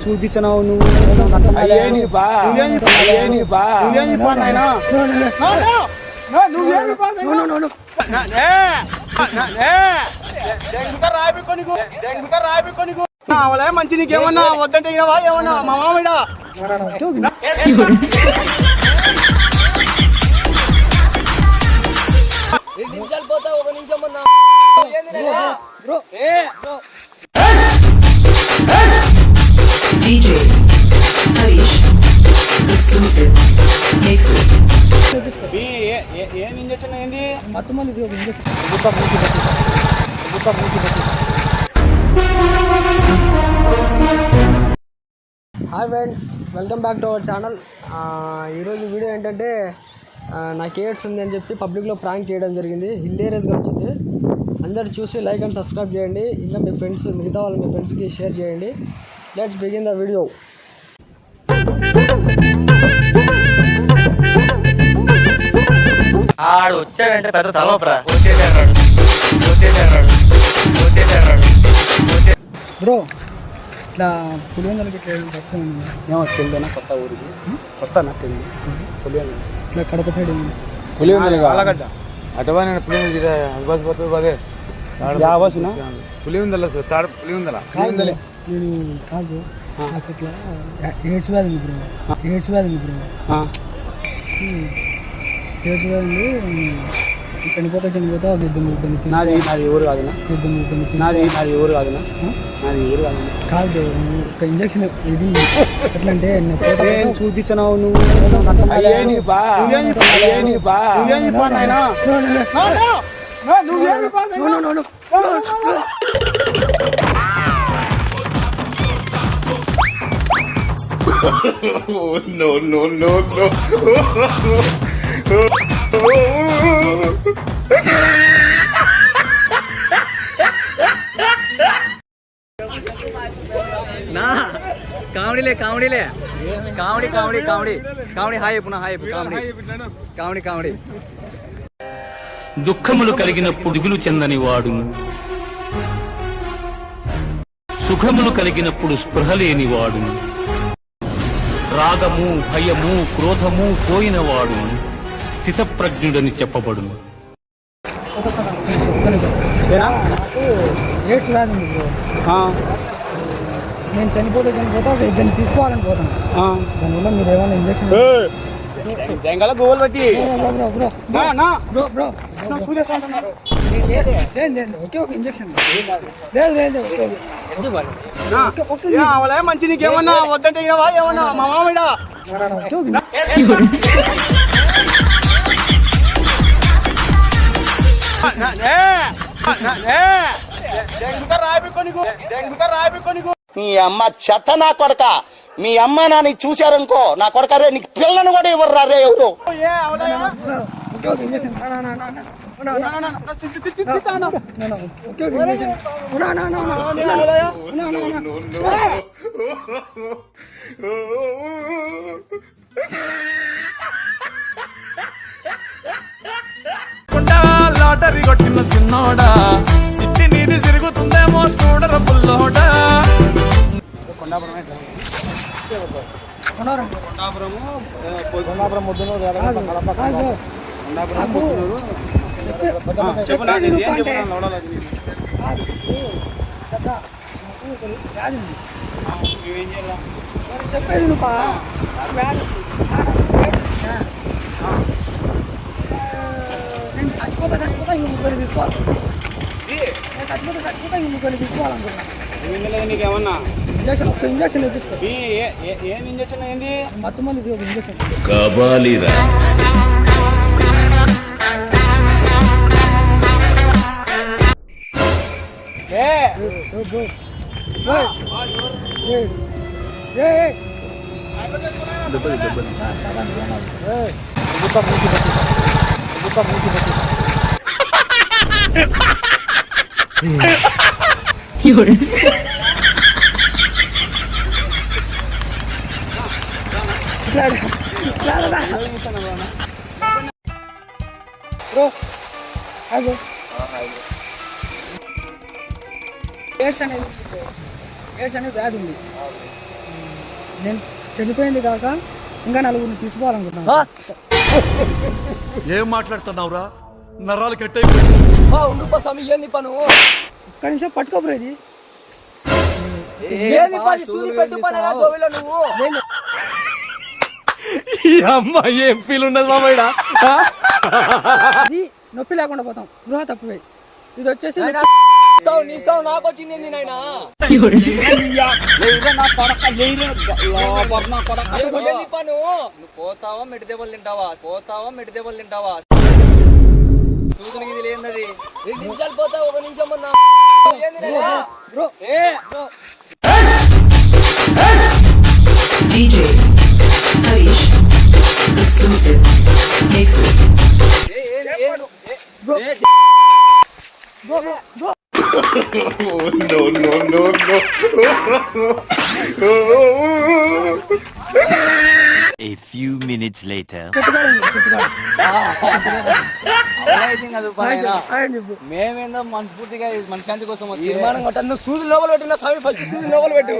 చూపించినావు నువ్వు మంచి నీకేమన్నా వద్దంటే ఏమన్నా మా మామిడ నిమిషాలు పోతా ఒక నిమిషం DJ Harish exclusive mixes. ఏం ఇంజక్షన్ ఏంది మొత్తం మంది injection hi friends, welcome back to our channel. ఈరోజు వీడియో ఏంటంటే నాకు ఎయిడ్స్ ఉంది అని చెప్పి పబ్లిక్లో ప్రాంక్ చేయడం జరిగింది. హిల్లేరియస్గా వచ్చింది. అందరు చూసి లైక్ అండ్ సబ్స్క్రైబ్ చేయండి. ఇంకా మీ ఫ్రెండ్స్ మిగతా వాళ్ళు మీ ఫ్రెండ్స్కి షేర్ చేయండి. Let's begin the video. ఆడు వచ్చాడంటే పెద్ద తలపరా బ్రో, ఇట్లా పులివెందులకి ఇట్లా వస్తుంది. ఏమో తెలియదునా కొత్త ఊరికి కొత్త నాకు తెలియదు. పులివెందులు ఇట్లా కడప సైడ్ ఉంది. పులివెందులు ఆలగడ్డ అటవా నేను పులివెందులు బస్ పోతుంది అదే బస్సునా పులివెందుల పులివెందుల పులివెందులే. నేను కాదు, నాకు ఇట్లా ఎయిడ్స్ వ్యాధి ఉంది బ్రో. ఎయిడ్స్ వ్యాధి ఉంది బ్రో. ఎయిడ్స్ వ్యాధి ఉంది. చనిపోతా ఒక ఇద్దరు ముగ్గురు నాది ఊరు కాదునా ఇద్దరు ముగ్గురు నాది ఊరు కాదునా నాది ఊరు కాదునా కాదు. ఒక ఇంజక్షన్ ఇది ఎట్లా అంటే చూపించినావు నువ్వు కామెడీలే కామెడీలే comedy comedy comedy comedy hi పునః హాయ్ కామెడీ కామెడీ కామెడీ. దుఃఖములు కలిగినప్పుడు దిగులు చెందని వాడు, సుఖములు కలిగినప్పుడు స్పృహ లేనివాడు, రాగము భయము క్రోధము పోయినవాడు స్థితప్రజ్ఞుడని చెప్పబడును. ఎయిడ్స్ వ్యాధి ఉంది బ్రో. నేను చనిపోతే దాన్ని తీసుకోవాలనుకోతాను. దానివల్ల మీరు ఏమైనా ఇంజక్షన్ గోల్ బట్టి ఒకే ఒక ఇంజక్షన్ లేదు. మంచి నీకేమన్నా వద్దంటే ఏమన్నా మా మామిడ నీ అమ్మ చెత్త నా కొడక. మీ అమ్మ నాని చూశారనుకో నా కొడక రే, నీకు పిల్లను కూడా ఇవ్వరు రే ఎవరు. లాటరీ కొట్టిన సిన్నోడా, సిట్టి నీది తిరుగుతుందేమో చూడర పుల్లోడా. కొండాపురం ముద్దునూరు చెప్పేది నువ్వు నేను చచ్చిపోతా ఇంక ముగ్గురు తీసుకోవాలి. నేను చచ్చిపోతా ఇంక ముగ్గురు తీసుకోవాలనుకున్నాను. నీకేమన్నా ఇంజక్షన్ ఒక్క ఇంజక్షన్ ఇప్పించుకో. ఏం ఇంజక్షన్ ఏంది మొత్తం మంది ఒక ఇంజక్షన్ కబాలిరా బ్రో హాయ్ ఎయిడ్స్ అనేది వ్యాధి ఉంది. నేను చనిపోయింది కాక ఇంకా నలుగురిని తీసుకోవాలనుకుంటున్నాను. ఏం మాట్లాడుతున్నావురా నరాలు కట్టే ఉండు స్వామి, ఏంది పను ఒక్క నిమిషం పట్టుకోబ్రో ఇది. ఏం ఫీల్ ఉండదు మామయ్య. ఇది నొప్పి లేకుండా పోతాం, స్పృహ తప్పిపోయి. ఇది వచ్చేసి నాకు వచ్చింది పోతావా మెట్టి దెబ్బలు తింటావా, పోతావా మెట్టి దెబ్బలు తింటావా? సూదునికి ఇది లేదది. 2 నిమిషాలు పోతా, 1 నిమిషం ముందా DJ Harish exclusive mixes. A few minutes later. మేమేందో మనస్ఫూర్తిగా మనశాంతి కోసం వచ్చి తీర్మానం కొట్టాను. నువ్వు సూది లోపల పెట్టిన స్వామి, ఫస్ట్ సూది లోపల పెట్టు.